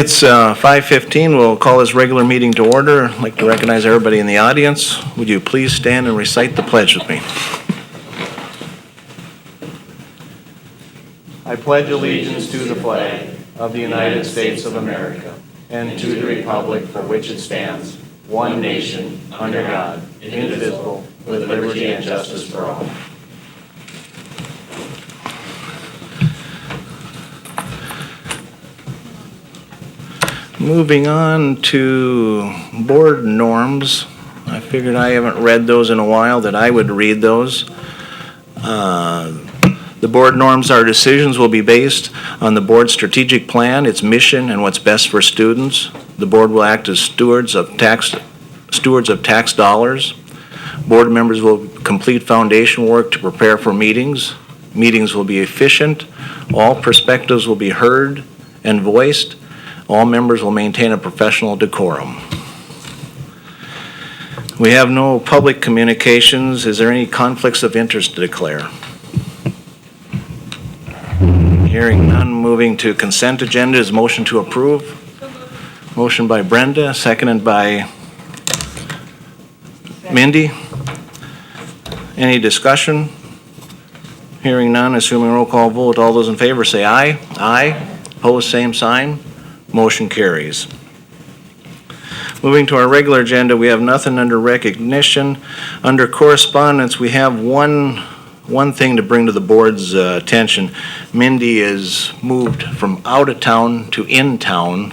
It's 5:15. We'll call this regular meeting to order. I'd like to recognize everybody in the audience. Would you please stand and recite the pledge with me? I pledge allegiance to the flag of the United States of America and to the republic for which it stands, one nation, under God, indivisible, with liberty and justice for all. Moving on to board norms. I figured I haven't read those in a while, that I would read those. The board norms, our decisions will be based on the board's strategic plan, its mission, and what's best for students. The board will act as stewards of tax dollars. Board members will complete foundation work to prepare for meetings. Meetings will be efficient. All perspectives will be heard and voiced. All members will maintain a professional decorum. We have no public communications. Is there any conflicts of interest to declare? Hearing none, moving to consent agenda is motion to approve. Motion by Brenda, seconded by Mindy. Any discussion? Hearing none, assuming roll call vote, all those in favor say aye. Aye. Opposed, same sign. Motion carries. Moving to our regular agenda, we have nothing under recognition. Under correspondence, we have one thing to bring to the board's attention. Mindy is moved from out of town to in town,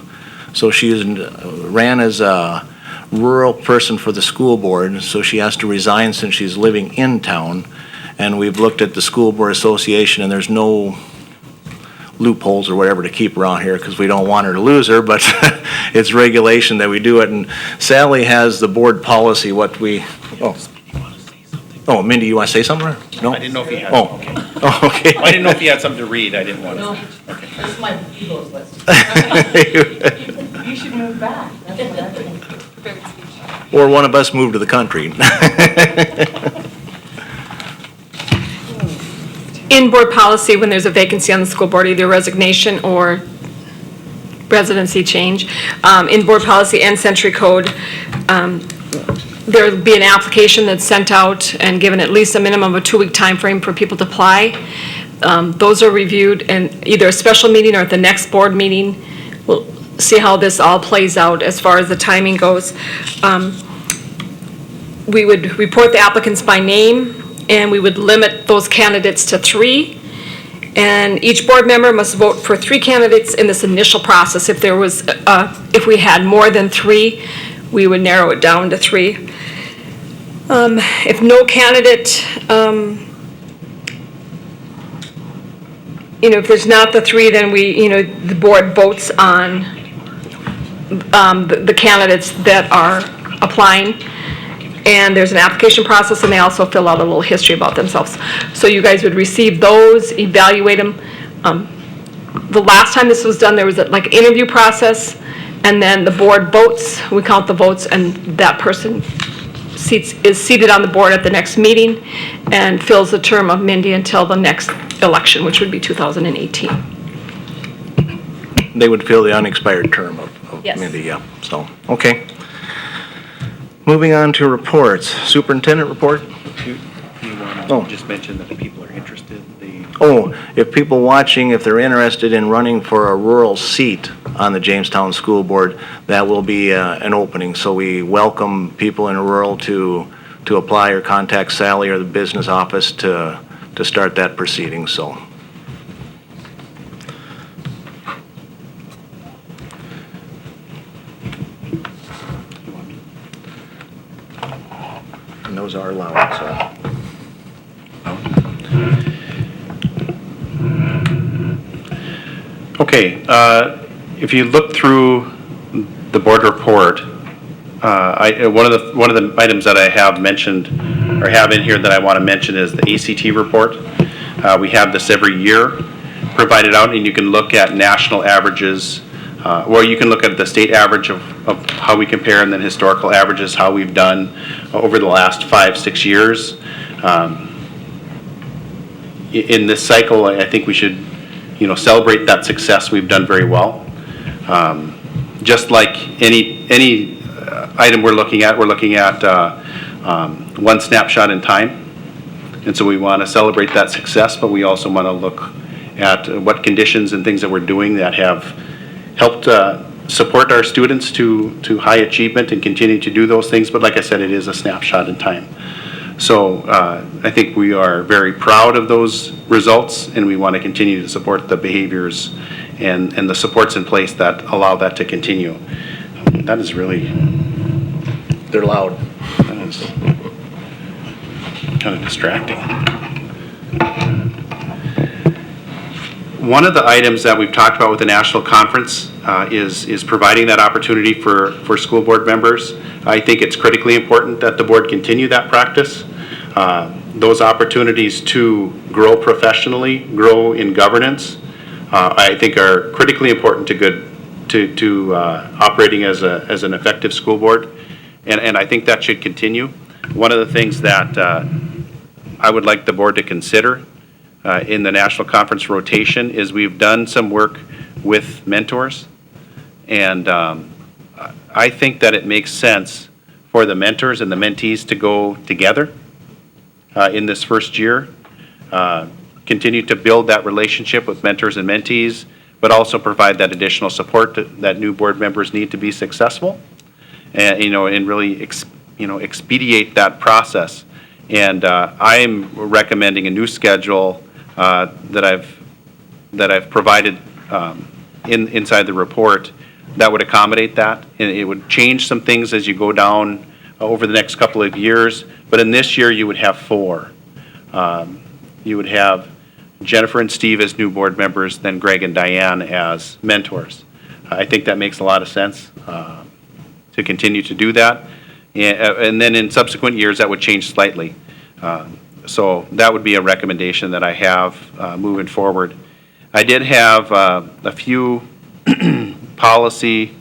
so she ran as a rural person for the school board, so she has to resign since she's living in town. And we've looked at the school board association, and there's no loopholes or whatever to keep her on here because we don't want her to lose her, but it's regulation that we do it. And Sally has the board policy, what we, oh, Mindy, you want to say something? No? I didn't know if you had. Oh, Okay. Oh, okay. I didn't know if you had something to read. I didn't want to. No. Okay. This is my Eagles list. You should move back. That's what I think. Or one of us move to the country. In board policy, when there's a vacancy on the school board, either resignation or residency change, in board policy and century code, there'll be an application that's sent out and given at least a minimum of a 2-week time frame for people to apply. Those are reviewed in either a special meeting or at the next board meeting. We'll see how this all plays out as far as the timing goes. We would report the applicants by name, and we would limit those candidates to 3. And each board member must vote for 3 candidates in this initial process. If if we had more than 3, we would narrow it down to 3. If no candidate, if there's not the 3, then the board votes on the candidates that are applying. And there's an application process, and they also fill out a little history about themselves. So you guys would receive those, evaluate them. The last time this was done, there was an interview process, and then the board votes. We count the votes, and that person is seated on the board at the next meeting and fills the term of Mindy until the next election, which would be 2018. They would fill the unexpired term of Yes. Mindy, yeah. So, okay. Moving on to reports. Superintendent report? You want Oh. to just mention that if people are interested, If people watching, if they're interested in running for a rural seat on the Jamestown School Board, that will be an opening. So we welcome people in rural to apply or contact Sally or the business office to start that proceeding, so. And those are allowed, so. Okay, if you look through the board report, one of the items that I have mentioned or have in here that I want to mention is the ACT report. We have this every year provided out, and you can look at national averages, or you can look at the state average of how we compare, and then historical averages, how we've done over the last 5-6 years. In this cycle, I think we should, celebrate that success. We've done very well. just like any item we're looking at one snapshot in time. And so we want to celebrate that success, but we also want to look at what conditions and things that we're doing that have helped support our students to high achievement and continue to do those things. But like I said, it is a snapshot in time. So I think we are very proud of those results, and we want to continue to support the behaviors and the supports in place that allow that to continue. That is really, They're loud. that is kind of distracting. One of the items that we've talked about with the national conference is providing that opportunity for school board members. I think it's critically important that the board continue that practice. Those opportunities to grow professionally, grow in governance, I think are critically important to operating as an effective school board, and I think that should continue. One of the things that I would like the board to consider in the national conference rotation is we've done some work with mentors, and I think that it makes sense for the mentors and the mentees to go together in this first year, continue to build that relationship with mentors and mentees, but also provide that additional support that new board members need to be successful, and really expedite that process. And I'm recommending a new schedule that I've provided inside the report that would accommodate that, and it would change some things as you go down over the next couple of years. But in this year, you would have 4. You would have Jennifer and Steve as new board members, then Greg and Diane as mentors. I think that makes a lot of sense to continue to do that. And then in subsequent years, that would change slightly. So that would be a recommendation that I have moving forward. I did have a few policy,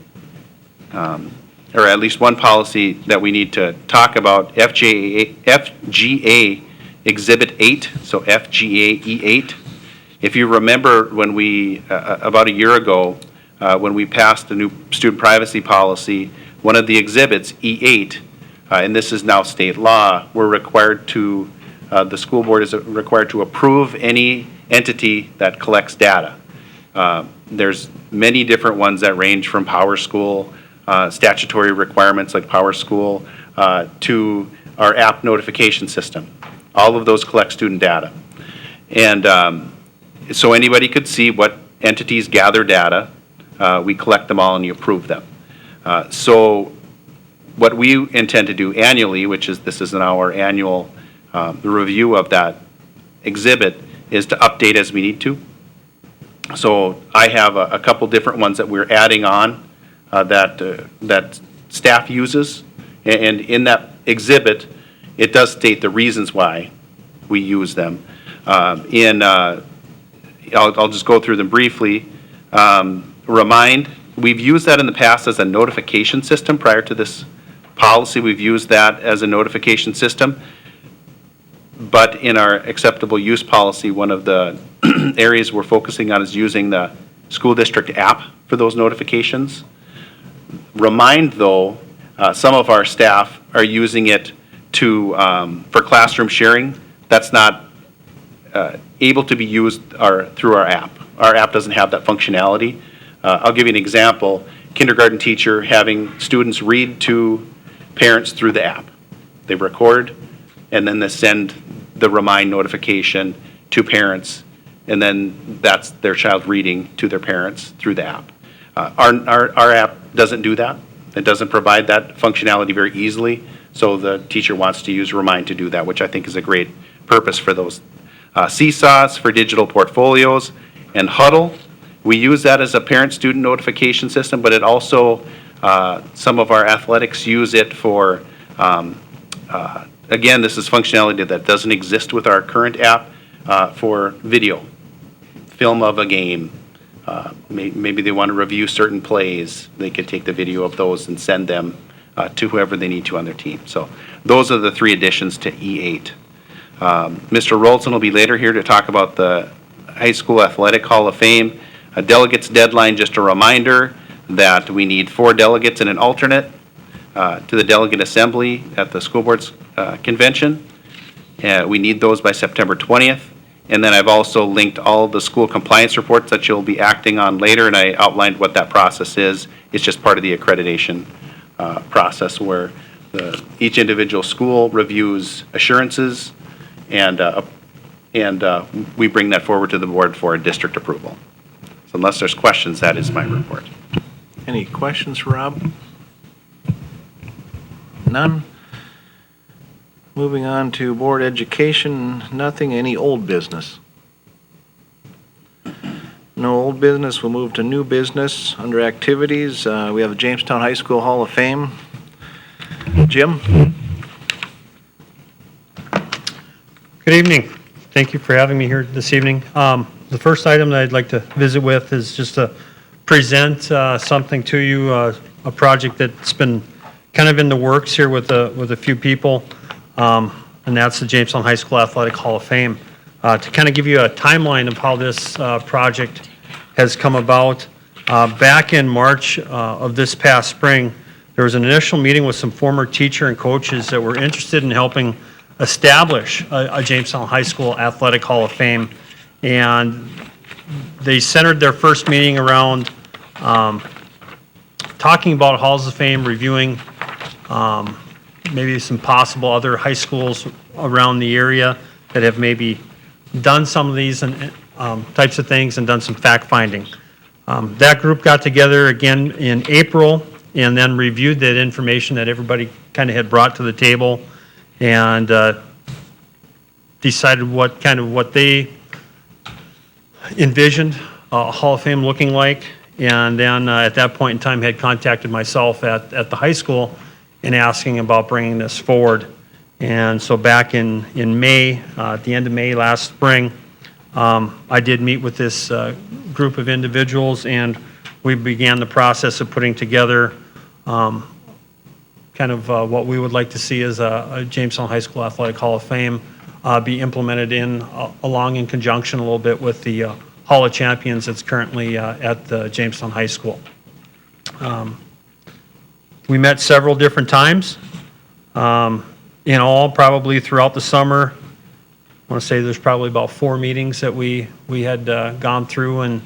or at least one policy that we need to talk about, FGA Exhibit 8, so FGA E8. If you remember when we, about a year ago, when we passed the new student privacy policy, one of the exhibits, E8, and this is now state law, we're required to, the school board is required to approve any entity that collects data. There's many different ones that range from PowerSchool, statutory requirements like PowerSchool, to our app notification system. All of those collect student data. And so anybody could see what entities gather data. We collect them all and you approve them. So what we intend to do annually, this is now our annual review of that exhibit, is to update as we need to. So I have a couple different ones that we're adding on that staff uses, and in that exhibit, it does state the reasons why we use them. I'll just go through them briefly. Remind, we've used that in the past as a notification system. Prior to this policy, we've used that as a notification system. But in our acceptable use policy, one of the areas we're focusing on is using the school district app for those notifications. Remind, though, some of our staff are using it for classroom sharing. That's not able to be used through our app. Our app doesn't have that functionality. I'll give you an example. Kindergarten teacher having students read to parents through the app. They record, and then they send the remind notification to parents, and then that's their child reading to their parents through the app. Our app doesn't do that. It doesn't provide that functionality very easily, so the teacher wants to use Remind to do that, which I think is a great purpose for those. Seesaws for digital portfolios, and Huddle. We use that as a parent-student notification system, but it also, some of our athletics use it for, again, this is functionality that doesn't exist with our current app, for video, film of a game. Maybe they want to review certain plays. They could take the video of those and send them to whoever they need to on their team. So those are the 3 additions to E8. Mr. Rolson will be later here to talk about the High School Athletic Hall of Fame. A delegates deadline, just a reminder, that we need 4 delegates and an alternate to the delegate assembly at the school board's convention. We need those by September 20th. And then I've also linked all the school compliance reports that you'll be acting on later, and I outlined what that process is. It's just part of the accreditation process where each individual school reviews assurances, and we bring that forward to the board for district approval. So unless there's questions, that is my report. Any questions for Rob? None? Moving on to board education, nothing. Any old business? No old business. We'll move to new business. Under activities, we have the Jamestown High School Hall of Fame. Jim? Good evening. Thank you for having me here this evening. The first item that I'd like to visit with is just to present something to you, a project that's been kind of in the works here with a few people, and that's the Jamestown High School Athletic Hall of Fame. To kind of give you a timeline of how this project has come about, back in March of this past spring, there was an initial meeting with some former teacher and coaches that were interested in helping establish a Jamestown High School Athletic Hall of Fame. And they centered their first meeting around talking about halls of fame, reviewing maybe some possible other high schools around the area that have maybe done some of these types of things and done some fact-finding. That group got together again in April and then reviewed that information that everybody kind of had brought to the table and decided what they envisioned a Hall of Fame looking like. And then at that point in time had contacted myself at the high school and asking about bringing this forward. And so back in May, at the end of May last spring, I did meet with this group of individuals, and we began the process of putting together kind of what we would like to see as a Jamestown High School Athletic Hall of Fame be implemented along in conjunction a little bit with the Hall of Champions that's currently at the Jamestown High School. We met several different times. In all, probably throughout the summer, I want to say there's probably about 4 meetings that we had gone through and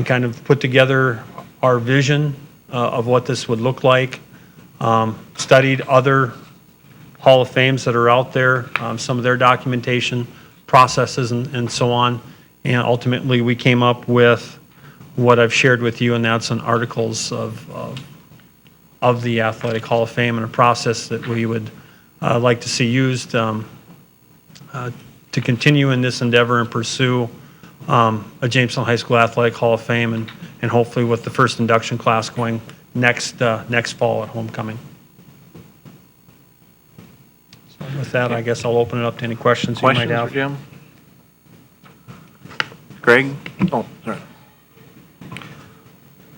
kind of put together our vision of what this would look like. Studied other Hall of Fames that are out there, some of their documentation, processes, and so on. And ultimately, we came up with what I've shared with you, and that's an articles of the Athletic Hall of Fame and a process that we would like to see used to continue in this endeavor and pursue a Jamestown High School Athletic Hall of Fame, and hopefully with the first induction class going next fall at homecoming. So with that, I guess I'll open it up to any questions you might Questions have. for Jim? Greg? Oh, sorry.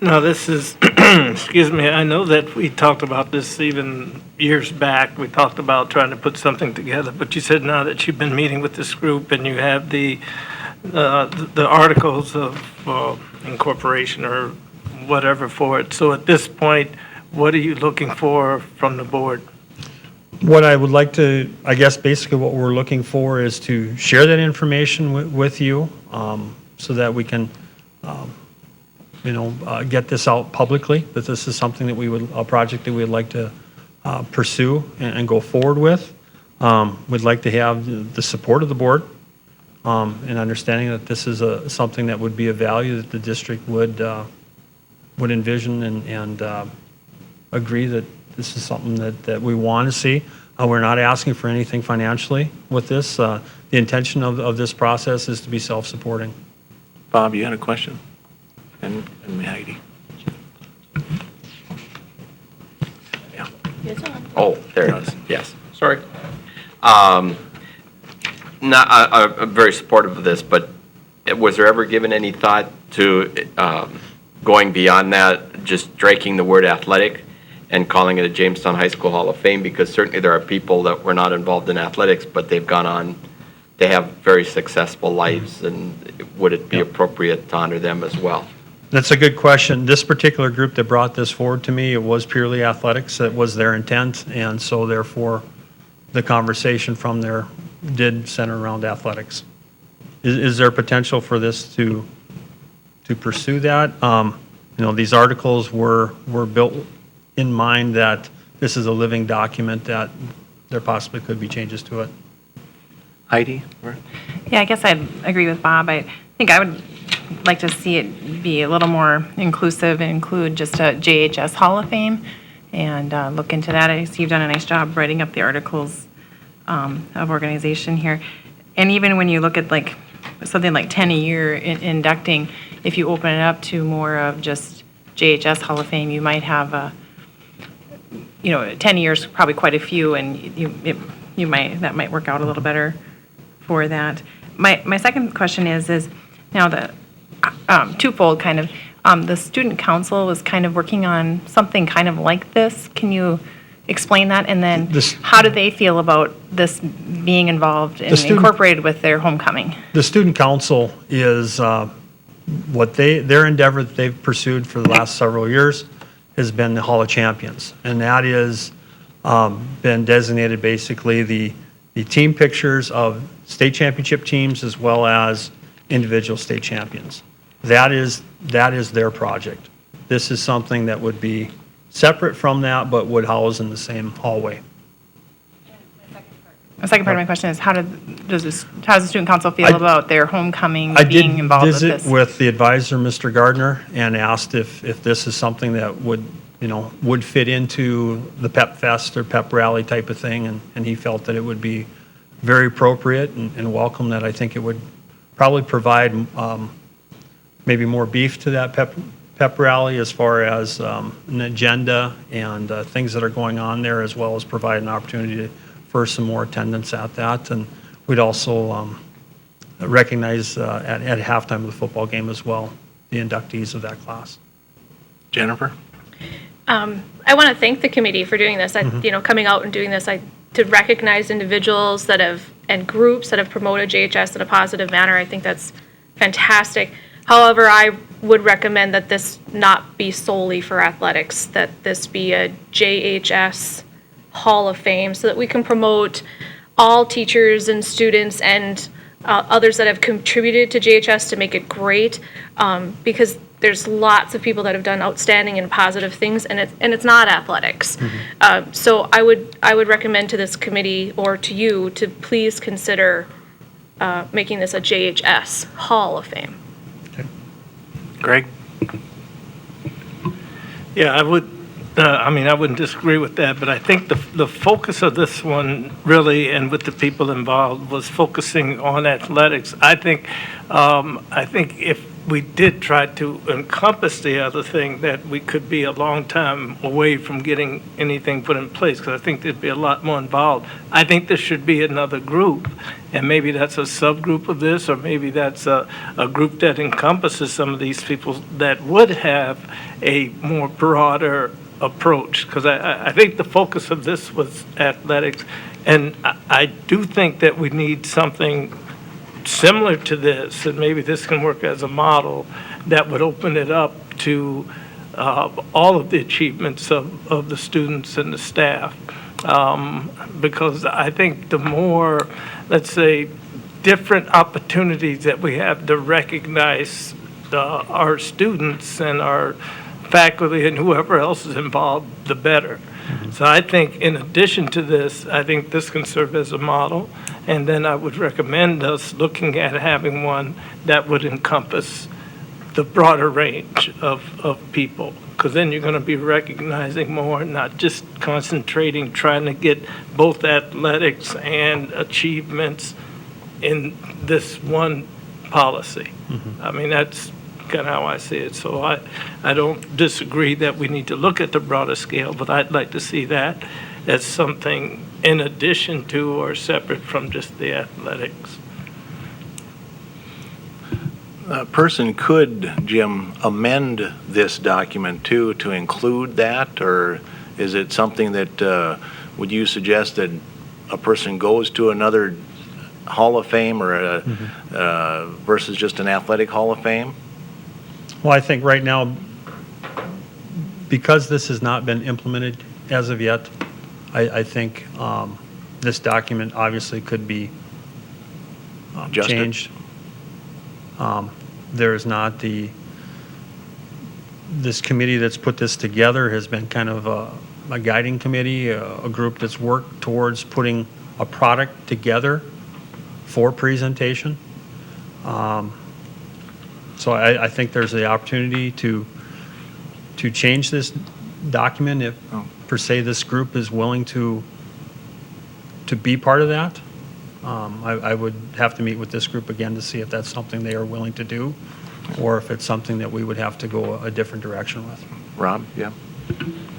No, this is, excuse me, I know that we talked about this even years back. We talked about trying to put something together, but you said now that you've been meeting with this group and you have the articles of incorporation or whatever for it. So at this point, what are you looking for from the board? What I would like to, I guess basically what we're looking for is to share that information with you so that we can get this out publicly, that this is something that a project that we would like to pursue and go forward with. We'd like to have the support of the board and understanding that this is something that would be a value that the district would envision and agree that this is something that we want to see. We're not asking for anything financially with this. The intention of this process is to be self-supporting. Bob, you had a question? And Heidi. Yeah. Oh, there it is, yes, sorry. I'm very supportive of this, but was there ever given any thought to going beyond that, just striking the word athletic and calling it a Jamestown High School Hall of Fame? Because certainly there are people that were not involved in athletics, but they've gone on, they have very successful lives, and would it be appropriate to honor them as well? That's a good question. This particular group that brought this forward to me, it was purely athletics. That was their intent, and so therefore, the conversation from there did center around athletics. Is there potential for this to pursue that? These articles were built in mind that this is a living document, that there possibly could be changes to it. Heidi? Yeah, I guess I'd agree with Bob. I think I would like to see it be a little more inclusive and include just a JHS Hall of Fame and look into that. I see you've done a nice job writing up the articles of organization here. And even when you look at like something like 10 a year inducting, if you open it up to more of just JHS Hall of Fame, you might have 10 years, probably quite a few, and that might work out a little better for that. My second question is now the twofold kind of. The student council was kind of working on something kind of like this. Can you explain that? And then how do they feel about this being involved and incorporated with their homecoming? The student council is their endeavor that they've pursued for the last several years has been the Hall of Champions, and that is been designated basically the team pictures of state championship teams as well as individual state champions. That is their project. This is something that would be separate from that, but would house in the same hallway. The second part of my question is how does the student council feel about their homecoming being involved with this? I did visit with the advisor, Mr. Gardner, and asked if this is something that would fit into the Pep Fest or Pep Rally type of thing, and he felt that it would be very appropriate and welcome, that I think it would probably provide maybe more beef to that Pep Rally as far as an agenda and things that are going on there, as well as provide an opportunity for some more attendance at that. And we'd also recognize at halftime of the football game as well, the inductees of that class. Jennifer? I want to thank the committee for doing this. Coming out and doing this, to recognize individuals that have and groups that have promoted JHS in a positive manner. I think that's fantastic. However, I would recommend that this not be solely for athletics, that this be a JHS Hall of Fame, so that we can promote all teachers and students and others that have contributed to JHS to make it great, because there's lots of people that have done outstanding and positive things, and it's not athletics. So I would recommend to this committee or to you to please consider making this a JHS Hall of Fame. Greg? Yeah, I would, I wouldn't disagree with that, but I think the focus of this one really, and with the people involved, was focusing on athletics. I think if we did try to encompass the other thing, that we could be a long time away from getting anything put in place, because I think there'd be a lot more involved. I think there should be another group, and maybe that's a subgroup of this, or maybe that's a group that encompasses some of these people that would have a more broader approach, because I think the focus of this was athletics, and I do think that we need something similar to this, and maybe this can work as a model that would open it up to all of the achievements of the students and the staff. Because I think the more, let's say, different opportunities that we have to recognize our students and our faculty and whoever else is involved, the better. So I think in addition to this, I think this can serve as a model. And then I would recommend us looking at having one that would encompass the broader range of people. Because then you're going to be recognizing more, not just concentrating, trying to get both athletics and achievements in this one policy. I mean, that's kind of how I see it. So I don't disagree that we need to look at the broader scale, but I'd like to see that as something in addition to or separate from just the athletics. A person could, Jim, amend this document too to include that, or is it something that, would you suggest that a person goes to another Hall of Fame or versus just an athletic Hall of Fame? Well, I think right now, because this has not been implemented as of yet, I think this document obviously could be Adjusted. changed. There is not this committee that's put this together has been kind of a guiding committee, a group that's worked towards putting a product together for presentation. So I think there's the opportunity to change this document if, per se, this group is willing to be part of that. I would have to meet with this group again to see if that's something they are willing to do, or if it's something that we would have to go a different direction with. Rob, yeah?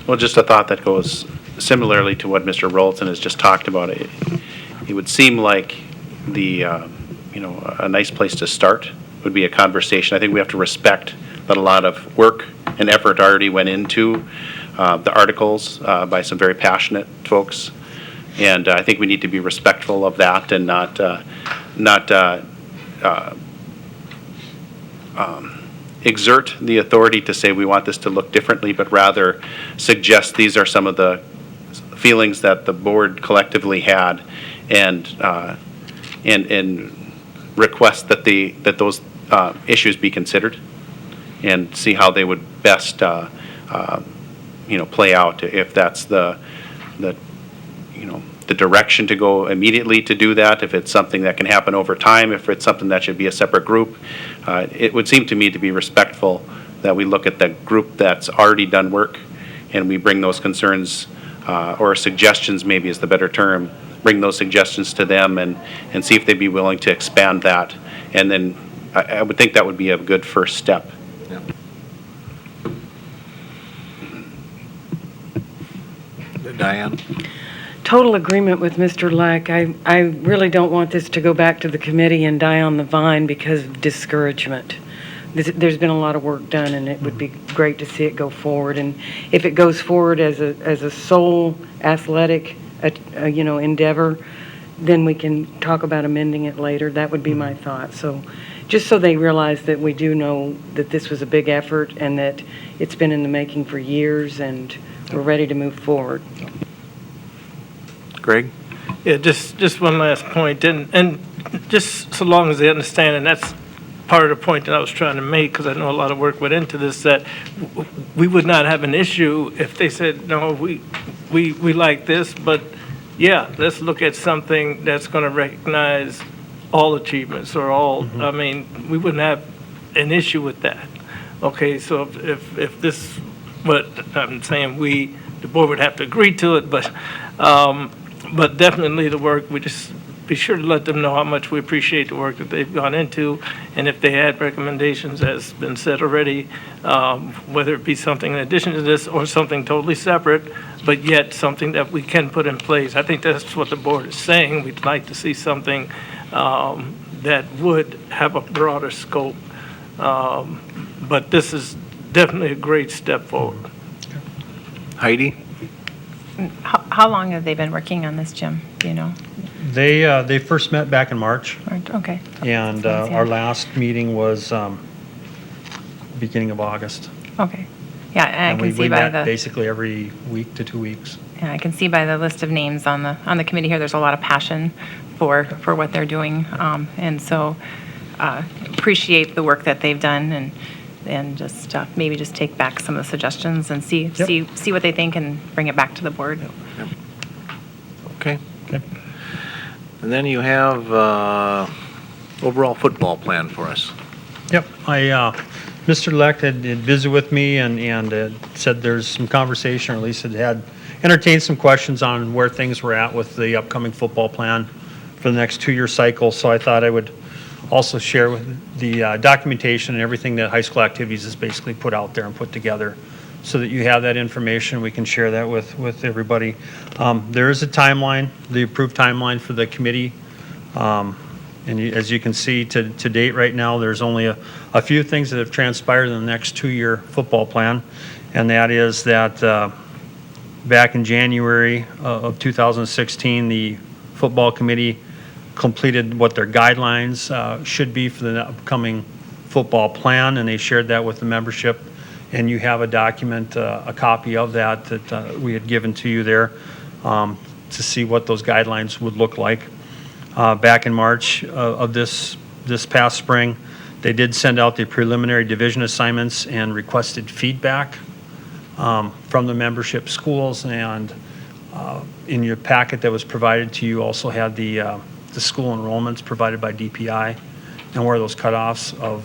Well, just a thought that goes similarly to what Mr. Rolton has just talked about. It would seem like a nice place to start would be a conversation. I think we have to respect that a lot of work and effort already went into the articles by some very passionate folks. And I think we need to be respectful of that and not exert the authority to say we want this to look differently, but rather suggest these are some of the feelings that the board collectively had, and request that those issues be considered, and see how they would best play out. If that's the direction to go immediately to do that, if it's something that can happen over time, if it's something that should be a separate group. It would seem to me to be respectful that we look at the group that's already done work and we bring those concerns, or suggestions maybe is the better term, bring those suggestions to them and see if they'd be willing to expand that. And then I would think that would be a good first step. Diane? Total agreement with Mr. Leck. I really don't want this to go back to the committee and die on the vine because of discouragement. There's been a lot of work done, and it would be great to see it go forward. And if it goes forward as a sole athletic, endeavor, then we can talk about amending it later. That would be my thought. So, just so they realize that we do know that this was a big effort and that it's been in the making for years, and we're ready to move forward. Greg? Yeah, just one last point, and just so long as they understand, and that's part of the point that I was trying to make, because I know a lot of work went into this, that we would not have an issue if they said, no, we like this, but yeah, let's look at something that's going to recognize all achievements or all, I mean, we wouldn't have an issue with that. Okay, so if this, what I'm saying, the board would have to agree to it, but definitely the work, we just be sure to let them know how much we appreciate the work that they've gone into, and if they had recommendations, as been said already, whether it be something in addition to this or something totally separate, but yet something that we can put in place. I think that's what the board is saying. We'd like to see something that would have a broader scope, but this is definitely a great step forward. Heidi? How long have they been working on this, Jim? Do you know? They first met back in March, Okay. and our last meeting was beginning of August. Okay. Yeah, and I And can see we by met the, basically every week to 2 weeks. yeah, I can see by the list of names on the committee here, there's a lot of passion for what they're doing. And so appreciate the work that they've done, and just maybe just take back some of the suggestions and see what they think and bring it back to the board. Okay. Okay. And then you have overall football plan for us. Yep, Mr. Leck had visited with me and said there's some conversation, or at least had entertained some questions on where things were at with the upcoming football plan for the next 2-year cycle. So I thought I would also share with the documentation and everything that high school activities is basically put out there and put together, so that you have that information. We can share that with everybody. There is a timeline, the approved timeline for the committee. As you can see, to date right now, there's only a few things that have transpired in the next 2-year football plan. And that is that back in January of 2016, the football committee completed what their guidelines should be for the upcoming football plan, and they shared that with the membership. And you have a document, a copy of that we had given to you there to see what those guidelines would look like. Back in March of this past spring, they did send out the preliminary division assignments and requested feedback from the membership schools. And in your packet that was provided to you also had the school enrollments provided by DPI and where those cutoffs of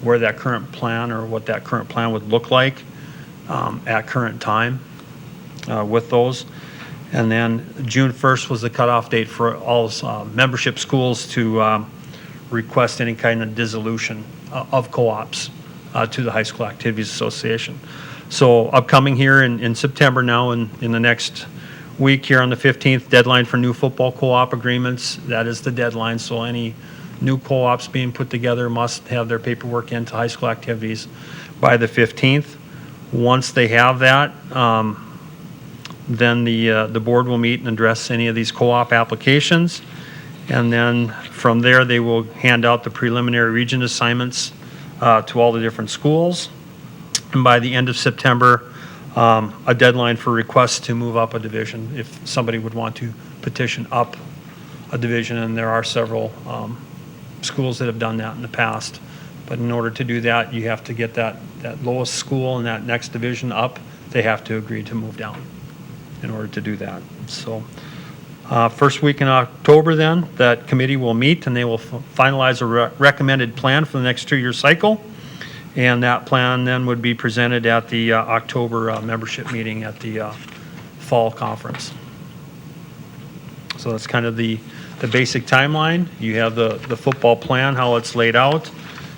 where that current plan or what that current plan would look like at current time with those. And then June 1st was the cutoff date for all membership schools to request any kind of dissolution of co-ops to the High School Activities Association. So upcoming here in September now, in the next week here on the 15th, deadline for new football co-op agreements. That is the deadline, so any new co-ops being put together must have their paperwork into High School Activities by the 15th. Once they have that, then the board will meet and address any of these co-op applications. And then from there, they will hand out the preliminary region assignments to all the different schools. And by the end of September, a deadline for requests to move up a division if somebody would want to petition up a division. And there are several schools that have done that in the past. But in order to do that, you have to get that lowest school and that next division up. They have to agree to move down in order to do that. So first week in October then, that committee will meet and they will finalize a recommended plan for the next 2-year cycle. And that plan then would be presented at the October membership meeting at the fall conference. So that's kind of the basic timeline. You have the football plan, how it's laid out,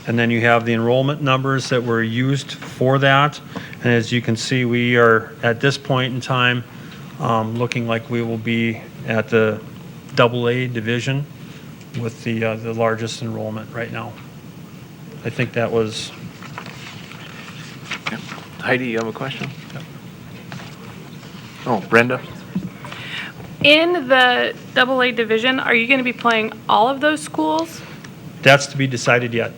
and then you have the enrollment numbers that were used for that. And as you can see, we are at this point in time looking like we will be at the AA division with the largest enrollment right now. I think that was. Heidi, you have a question? Oh, Brenda? In the AA division, are you going to be playing all of those schools? That's to be decided yet.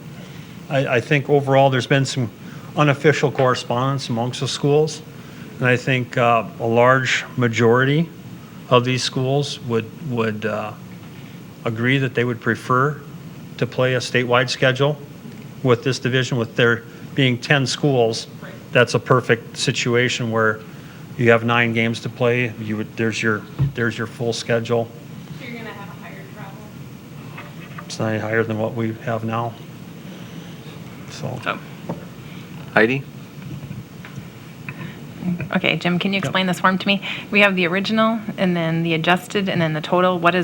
I think overall, there's been some unofficial correspondence amongst the schools. And I think a large majority of these schools would agree that they would prefer to play a statewide schedule with this division. With there being 10 schools, that's a perfect situation where you have 9 games to play. There's your full schedule. So you're going to have a higher travel? It's not any higher than what we have now. So. Heidi? Okay, Jim, can you explain this form to me? We have the original and then the adjusted and then the total. What are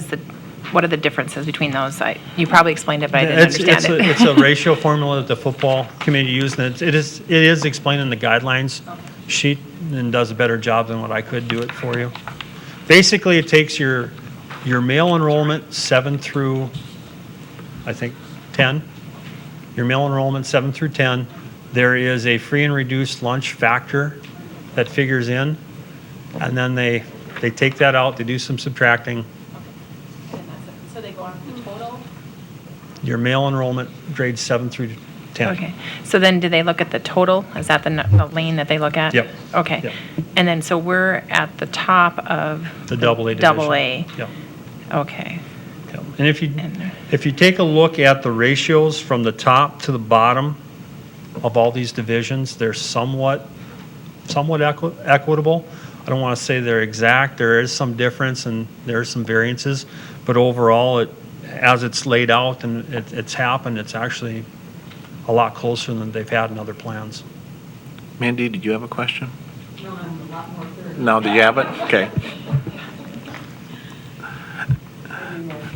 the differences between those? You probably explained it, but I didn't understand it. It's a ratio formula that the football committee used, and it is explained in the guidelines sheet and does a better job than what I could do it for you. Basically, it takes your male enrollment 7 through, I think, 10. Your male enrollment 7 through 10. There is a free and reduced lunch factor that figures in, and then they take that out, they do some subtracting. So they go on the total? Your male enrollment grades 7 through 10. Okay, so then do they look at the total? Is that the lane that they look at? Yep. Okay. Yep. And then, so we're at the top of The AA division. AA. Yep. Okay. Yep. And if you take a look at the ratios from the top to the bottom of all these divisions, they're somewhat equitable. I don't want to say they're exact. There is some difference and there are some variances, but overall, as it's laid out and it's happened, it's actually a lot closer than they've had in other plans. Mandy, did you have a question? No, I'm a lot more thorough. Now, do you have it? Okay.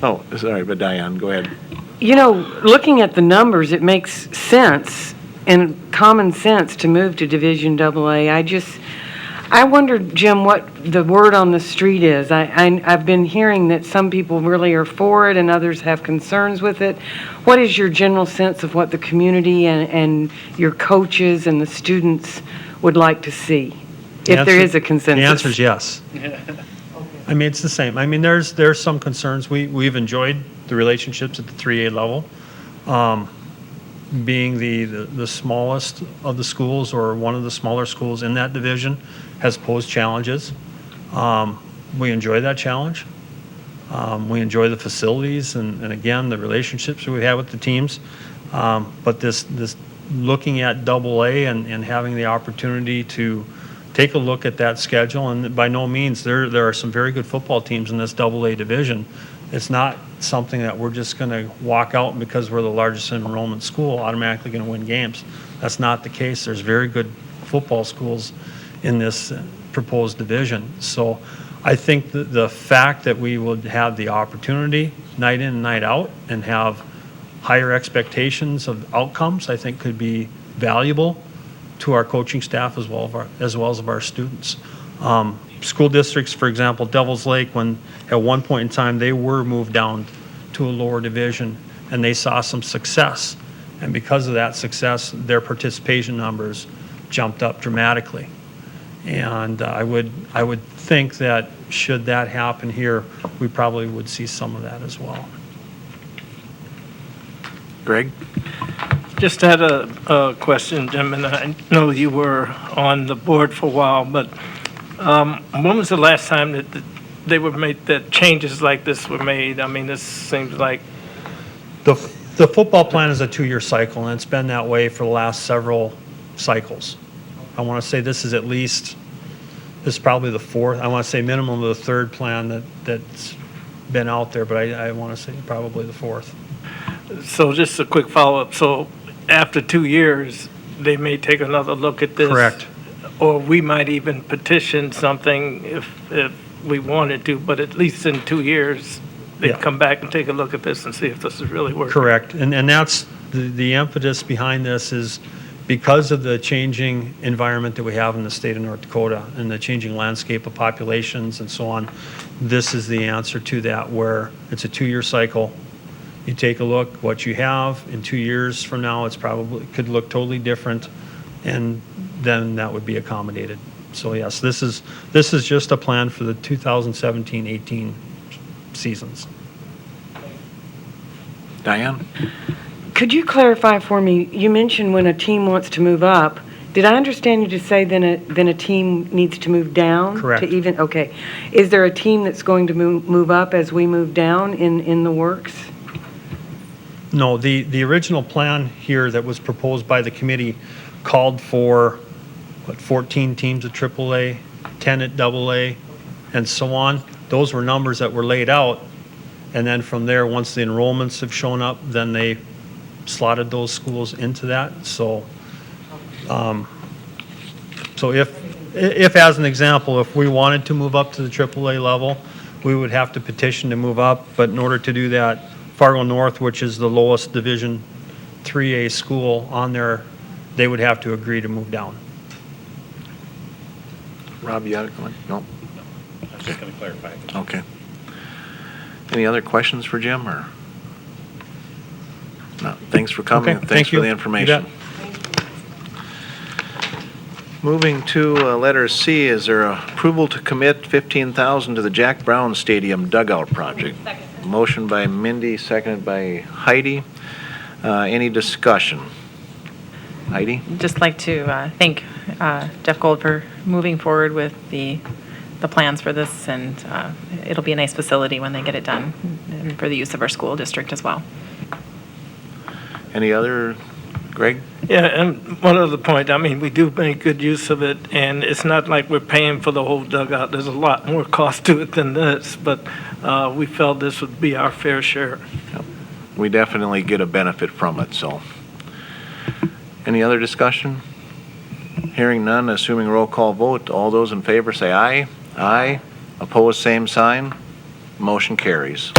Oh, sorry, but Diane, go ahead. You know, looking at the numbers, it makes sense and common sense to move to Division AA. I wonder, Jim, what the word on the street is. I've been hearing that some people really are for it and others have concerns with it. What is your general sense of what the community and your coaches and the students would like to see, if there is a consensus? The answer is yes. I mean, it's the same. I mean, there's some concerns. We've enjoyed the relationships at the 3A level. being the smallest of the schools or one of the smaller schools in that division has posed challenges. We enjoy that challenge. We enjoy the facilities and again, the relationships we have with the teams. But this looking at AA and having the opportunity to take a look at that schedule, and by no means, there are some very good football teams in this AA division. It's not something that we're just going to walk out because we're the largest enrollment school, automatically going to win games. That's not the case. There's very good football schools in this proposed division. So I think the fact that we would have the opportunity night in and night out and have higher expectations of outcomes, I think could be valuable to our coaching staff as well as of our students. School districts, for example, Devils Lake, when at one point in time they were moved down to a lower division and they saw some success. And because of that success, their participation numbers jumped up dramatically. And I would think that should that happen here, we probably would see some of that as well. Greg? Just had a question, Jim, and I know you were on the board for a while, but when was the last time that they were made, that changes like this were made? I mean, this seems like... The football plan is a 2-year cycle, and it's been that way for the last several cycles. I want to say this is probably the fourth, I want to say minimum of the third plan that's been out there, but I want to say probably the fourth. So just a quick follow-up. So after 2 years, they may take another look at this? Correct. Or we might even petition something if we wanted to, but at least in 2 years, they'd Yeah. come back and take a look at this and see if this is really working. Correct. And that's the impetus behind this is because of the changing environment that we have in the state of North Dakota and the changing landscape of populations and so on, this is the answer to that, where it's a 2-year cycle. You take a look what you have in 2 years from now, it's probably could look totally different, and then that would be accommodated. So yes, this is just a plan for the 2017-18 seasons. Diane? Could you clarify for me, you mentioned when a team wants to move up, did I understand you to say then a team needs to move down? Correct. To even, okay. Is there a team that's going to move up as we move down in the works? No, the original plan here that was proposed by the committee called for, 14 teams at AAA, 10 at AA, and so on. Those were numbers that were laid out, and then from there, once the enrollments have shown up, then they slotted those schools into that. So if as an example, if we wanted to move up to the AAA level, we would have to petition to move up, but in order to do that, Fargo North, which is the lowest Division 3A school on there, they would have to agree to move down. Rob, you had a comment? No? I was just going to clarify. Okay. Any other questions for Jim, or? No, thanks for coming, Okay, and thanks thank for you. the You information. bet. Moving to letter C, is there approval to commit $15,000 to the Jack Brown Stadium dugout project? Motion by Mindy, seconded by Heidi. Any discussion? Heidi? Just like to thank Jeff Gold for moving forward with the plans for this, and it'll be a nice facility when they get it done, and for the use of our school district as well. Any other? Greg? Yeah, and one other point, I mean, we do make good use of it, and it's not like we're paying for the whole dugout. There's a lot more cost to it than this, but we felt this would be our fair share. We definitely get a benefit from it, so. Any other discussion? Hearing none, assuming roll call vote, all those in favor say aye. Aye. Opposed, same sign. Motion carries.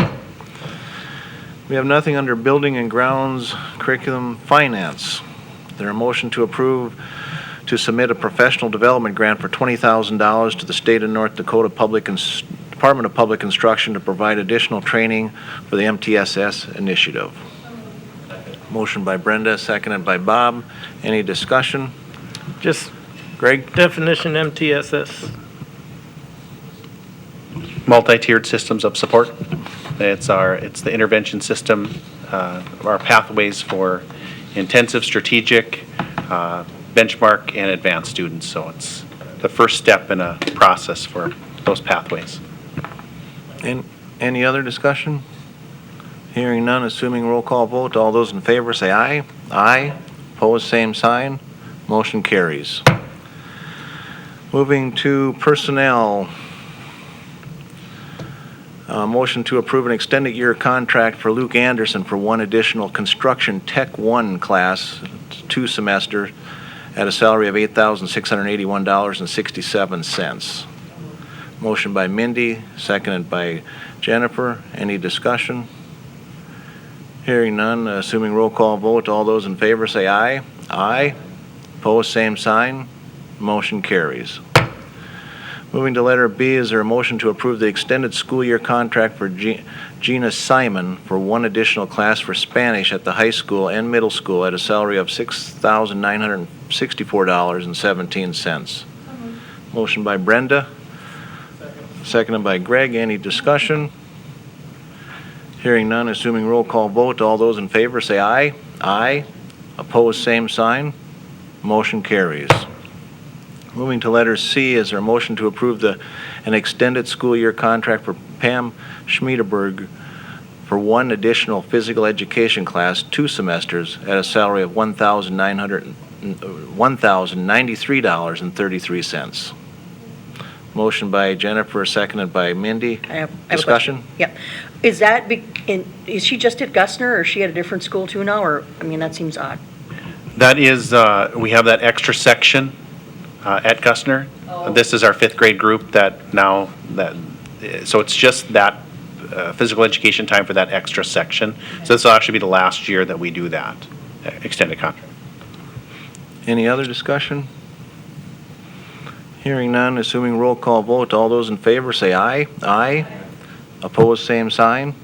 We have nothing under Building and Grounds Curriculum Finance. There a motion to approve to submit a professional development grant for $20,000 to the State of North Dakota Department of Public Instruction to provide additional training for the MTSS initiative. Motion by Brenda, seconded by Bob. Any discussion? Just Greg? definition MTSS. Multi-tiered systems of support. It's the intervention system, our pathways for intensive, strategic, benchmark, and advanced students. So it's the first step in a process for those pathways. Any other discussion? Hearing none, assuming roll call vote, all those in favor say aye. Aye. Opposed, same sign. Motion carries. Moving to personnel. Motion to approve an extended year contract for Luke Anderson for one additional Construction Tech 1 class, 2 semesters, at a salary of $8,681.67. Motion by Mindy, seconded by Jennifer. Any discussion? Hearing none, assuming roll call vote, all those in favor say aye. Aye. Opposed, same sign. Motion carries. Moving to letter B, is there a motion to approve the extended school year contract for Gina Simon for one additional class for Spanish at the high school and middle school at a salary of $6,964.17? Motion by Brenda. Seconded by Greg. Any discussion? Hearing none, assuming roll call vote, all those in favor say aye. Aye. Opposed, same sign. Motion carries. Moving to letter C, is there a motion to approve an extended school year contract for Pam Schmiedeberg for one additional physical education class, 2 semesters, at a salary of $1,093.33? Motion by Jennifer, seconded by Mindy. I have a Discussion? question. Yep. Is that, is she just at Gusner, or is she at a different school too now, or, I mean, that seems odd. That is, we have that extra section at Gusner. Oh. This is our 5th grade group so it's just that physical education time for that extra section. So this will actually be the last year that we do that extended contract. Any other discussion? Hearing none, assuming roll call vote, all those in favor say aye. Aye. Opposed, same sign.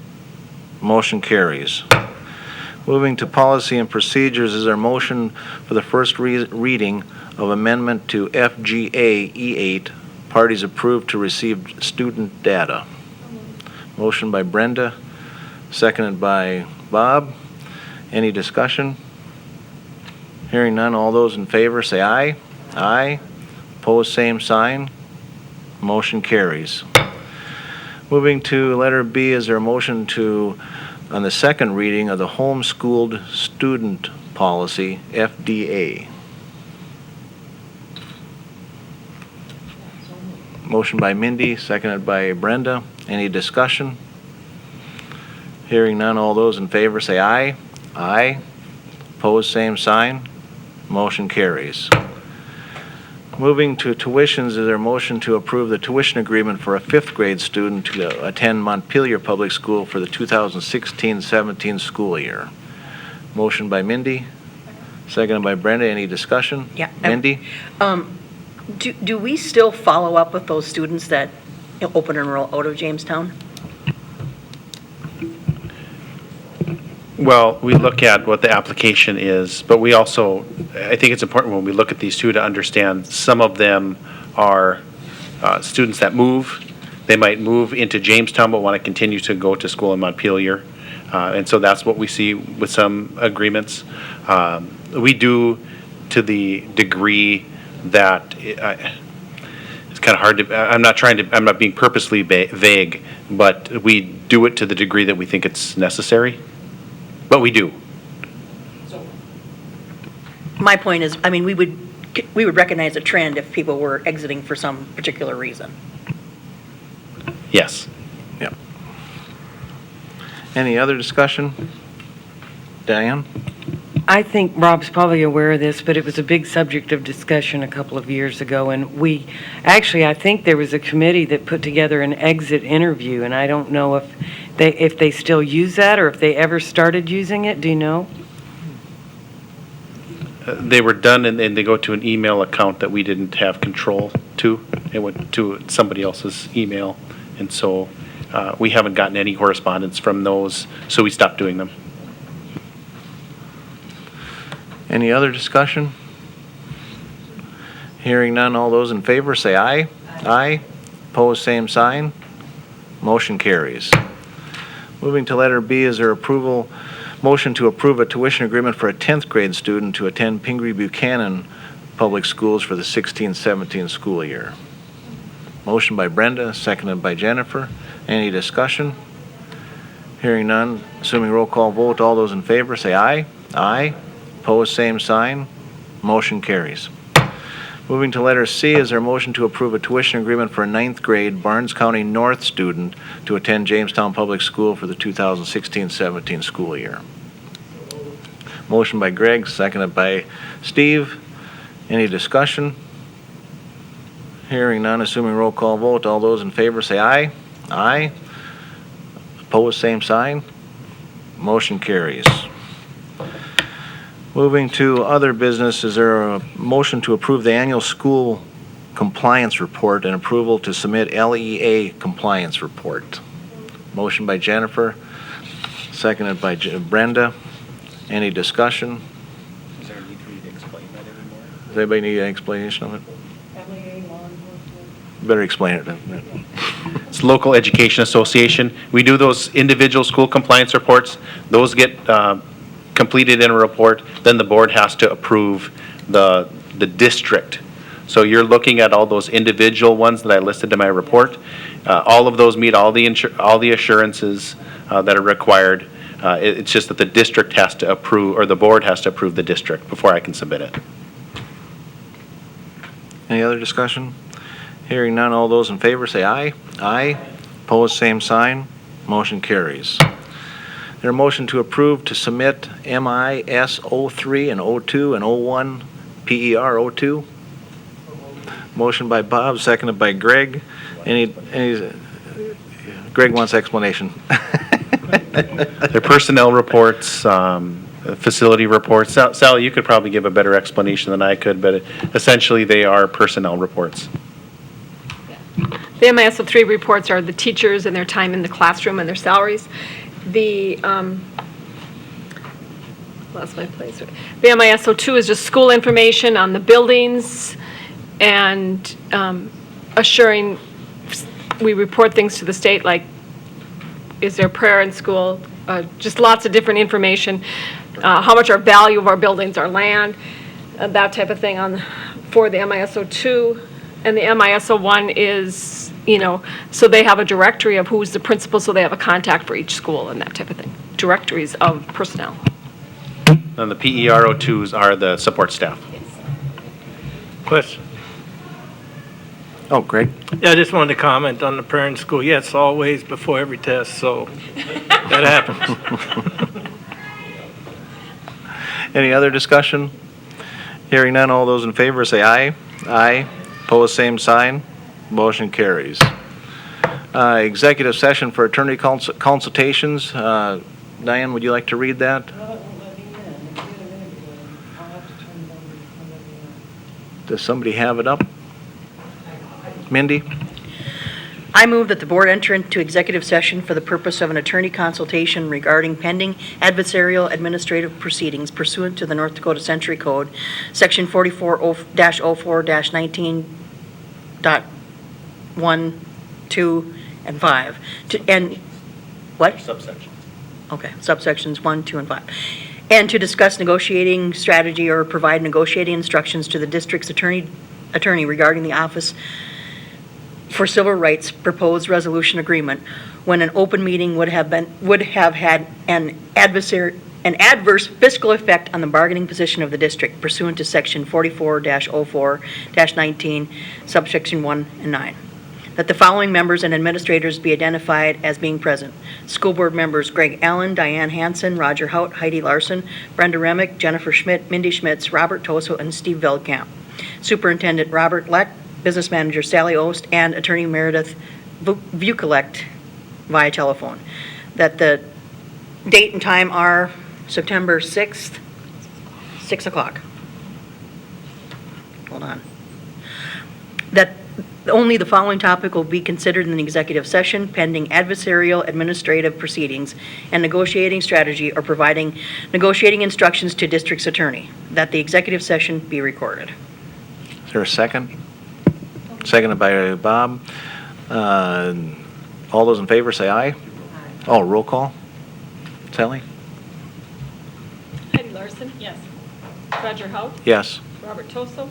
Motion carries. Moving to policy and procedures, is there a motion for the first reading of amendment to FGA E8, parties approved to receive student data? Motion by Brenda, seconded by Bob. Any discussion? Hearing none, all those in favor say aye. Aye. Opposed, same sign. Motion carries. Moving to letter B, is there a motion on the second reading of the homeschooled student policy, FDA? Motion by Mindy, seconded by Brenda. Any discussion? Hearing none, all those in favor say aye. Aye. Opposed, same sign. Motion carries. Moving to tuitions, is there a motion to approve the tuition agreement for a 5th grade student to attend Montpelier Public School for the 2016-17 school year? Motion by Mindy, seconded by Brenda. Any discussion? Yeah. Mindy? Do we still follow up with those students that open enroll out of Jamestown? Well, we look at what the application is, but we also, I think it's important when we look at these two to understand some of them are students that move. They might move into Jamestown but want to continue to go to school in Montpelier. And so that's what we see with some agreements. We do to the degree that it's kind of hard to, I'm not being purposely vague, but we do it to the degree that we think it's necessary. But we do. My point is, I mean, we would recognize a trend if people were exiting for some particular reason. Yes. Yep. Any other discussion? Diane? I think Rob's probably aware of this, but it was a big subject of discussion a couple of years ago, and I think there was a committee that put together an exit interview, and I don't know if they still use that or if they ever started using it. Do you know? They were done and they go to an email account that we didn't have control to. It went to somebody else's email, and so we haven't gotten any correspondence from those, so we stopped doing them. Any other discussion? Hearing none, all those in favor say aye. Aye. Opposed, same sign. Motion carries. Moving to letter B, is there approval Motion to approve a tuition agreement for a 10th grade student to attend Pingree Buchanan Public Schools for the 16-17 school year. Motion by Brenda, seconded by Jennifer. Any discussion? Hearing none, assuming roll call vote, all those in favor say aye. Aye. Opposed, same sign. Motion carries. Moving to letter C, is there a motion to approve a tuition agreement for a 9th grade Barnes County North student to attend Jamestown Public School for the 2016-17 school year? Motion by Greg, seconded by Steve. Any discussion? Hearing none, assuming roll call vote, all those in favor say aye. Aye. Opposed, same sign. Motion carries. Moving to other business, is there a motion to approve the annual school compliance report and approval to submit LEA compliance report? Motion by Jennifer, seconded by Brenda. Any discussion? Is there a need for you to explain that anymore? Does anybody need an explanation of it? Better explain it then. It's Local Education Association. We do those individual school compliance reports. Those get completed in a report, then the board has to approve the district. So you're looking at all those individual ones that I listed in my report. All of those meet all the assurances that are required. It's just that the district has to approve, or the board has to approve the district before I can submit it. Any other discussion? Hearing none, all those in favor say aye. Aye. Opposed, same sign. Motion carries. There a motion to approve to submit MIS 03 and 02 and 01 PER 02? Motion by Bob, seconded by Greg. Greg wants explanation. They're personnel reports, facility reports. Sally, you could probably give a better explanation than I could, but essentially they are personnel reports. The MISO3 reports are the teachers and their time in the classroom and their salaries. The, lost my place. The MISO2 is just school information on the buildings and assuring, we report things to the state like, is there prayer in school? Just lots of different information. How much our value of our buildings, our land, that type of thing for the MISO2. And the MISO1 is, so they have a directory of who's the principal, so they have a contact for each school and that type of thing. Directories of personnel. And the PER02s are the support staff. Question. Oh, Greg? Yeah, I just wanted to comment on the parent school. Yes, always before every test, so that happens. Any other discussion? Hearing none, all those in favor say aye. Aye. Opposed, same sign. Motion carries. Executive session for attorney consultations. Diane, would you like to read that? Does somebody have it up? Mindy? I move that the board enter into executive session for the purpose of an attorney consultation regarding pending adversarial administrative proceedings pursuant to the North Dakota Century Code, Section 44-04-19.1, 2, and 5. And what? Subsection. Okay, subsections 1, 2, and 5. And to discuss negotiating strategy or provide negotiating instructions to the district's attorney regarding the Office for Civil Rights proposed resolution agreement when an open meeting would have had an adverse fiscal effect on the bargaining position of the district pursuant to Section 44-04-19, subsection 1 and 9. That the following members and administrators be identified as being present. School board members Greg Allen, Diane Hansen, Roger Hout, Heidi Larson, Brenda Remick, Jennifer Schmidt, Mindy Schmitz, Robert Toso, and Steve Veldkamp. Superintendent Robert Leck, Business Manager Sally Ost, and Attorney Meredith Vukolect via telephone. That the date and time are September 6th, 6 o'clock. Hold on. That only the following topic will be considered in the executive session, pending adversarial administrative proceedings and negotiating strategy or providing negotiating instructions to district's attorney. That the executive session be recorded. Is there a second? Seconded by Bob. All those in favor say aye. Oh, roll call. Sally? Hanson? Yes. Roger Hout? Yes. Robert Toso?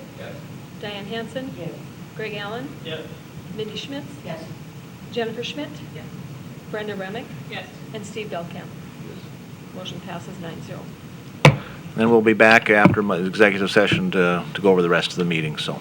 Diane Hanson? Yes. Greg Allen? Yes. Mindy Schmitz? Yes. Jennifer Schmidt? Yes. Brenda Remick? Yes. And Steve Belkamp. Motion passes 9-0. Then we'll be back after my executive session to go over the rest of the meeting, so.